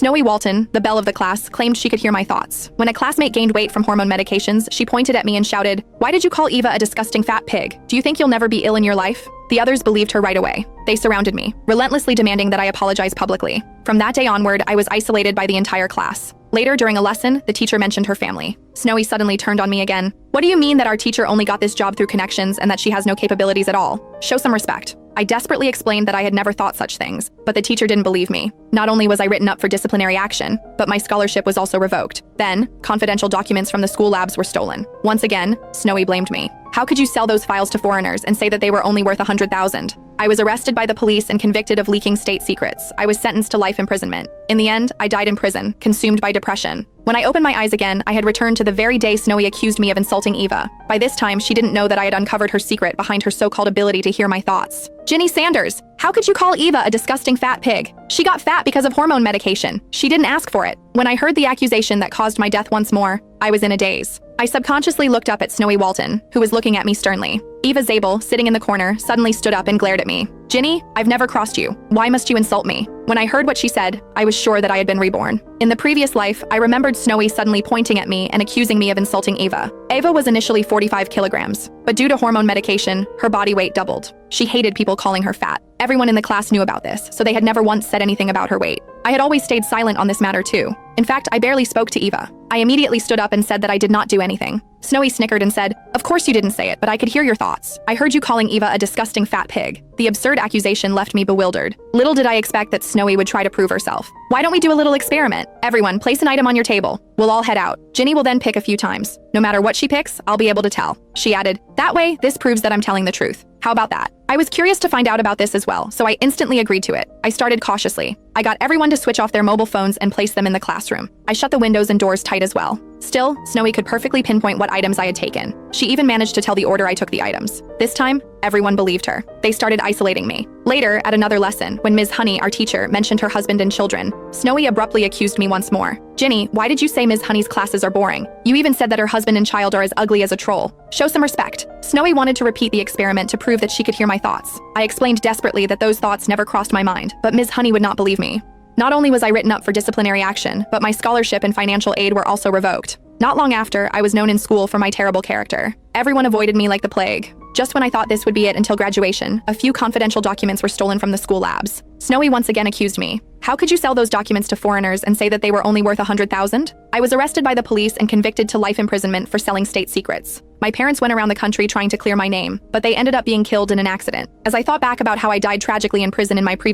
Snowie Walton, the belle of the class, claimed she could hear my thoughts. When a classmate gained weight from hormone medications, she pointed at me and shouted, "Why did you call Eva a disgusting fat pig? Do you think you'll never be ill in your life?" The others believed her right away. They surrounded me, relentlessly demanding that I apologize publicly. From that day onward, I was isolated by the entire class. Later, during a lesson, the teacher mentioned her family. Snowie suddenly turned on me again. "What do you mean that our teacher only got this job through connections and that she has no capabilities at all? Show some respect." I desperately explained that I had never thought such things, but the teacher didn't believe me. Not only was I written up for disciplinary action, but my scholarship was also revoked. Then, confidential documents from the school labs were stolen. Once again, Snowie blamed me. "How could you sell those files to foreigners and say that they were only worth $100,000? I was arrested by the police and convicted of leaking state secrets. I was sentenced to life imprisonment. In the end, I died in prison, consumed by depression. When I opened my eyes again, I had returned to the very day Snowie accused me of insulting Eva. By this time, she didn't know that I had uncovered her secret behind her so-called ability to hear my thoughts. Ginny Sanders, how could you call Eva a disgusting fat pig? She got fat because of hormone medication. She didn't ask for it." When I heard the accusation that caused my death once more, I was in a daze. I subconsciously looked up at Snowie Walton, who was looking at me sternly. Eva Zabel, sitting in the corner, suddenly stood up and glared at me. "Ginny, I've never crossed you. Why must you insult me?" When I heard what she said, I was sure that I had been reborn. In the previous life, I remembered Snowie suddenly pointing at me and accusing me of insulting Eva. Eva was initially 45 kilograms, but due to hormone medication, her body weight doubled. She hated people calling her fat. Everyone in the class knew about this, so they had never once said anything about her weight. I had always stayed silent on this matter too. In fact, I barely spoke to Eva. I immediately stood up and said that I did not do anything. Snowie snickered and said, "Of course you didn't say it, but I could hear your thoughts. I heard you calling Eva a disgusting fat pig." The absurd accusation left me bewildered. Little did I expect that Snowie would try to prove herself. "Why don't we do a little experiment? Everyone, place an item on your table. We'll all head out. Ginny will then pick a few times. No matter what she picks, I'll be able to tell." She added, "That way, this proves that I'm telling the truth. How about that?" I was curious to find out about this as well, so I instantly agreed to it. I started cautiously. I got everyone to switch off their mobile phones and place them in the classroom. I shut the windows and doors tight as well. Still, Snowie could perfectly pinpoint what items I had taken. She even managed to tell the order I took the items. This time, everyone believed her. They started isolating me. Later, at another lesson, when Ms. Honey, our teacher, mentioned her husband and children, Snowie abruptly accused me once more. "Ginny, why did you say Ms. Honey's classes are boring? You even said that her husband and child are as ugly as a troll. Show some respect." Snowie wanted to repeat the experiment to prove that she could hear my thoughts. I explained desperately that those thoughts never crossed my mind, but Ms. Honey would not believe me. Not only was I written up for disciplinary action, but my scholarship and financial aid were also revoked. Not long after, I was known in school for my terrible character. Everyone avoided me like the plague. Just when I thought this would be it until graduation, a few confidential documents were stolen from the school labs. Snowie once again accused me. "How could you sell those documents to foreigners and say that they were only worth $100,000? I was arrested by the police and convicted to life imprisonment for selling state secrets. My parents went around the country trying to clear my name, but they ended up being killed in an accident. As I thought back about how I died tragically in prison in my previous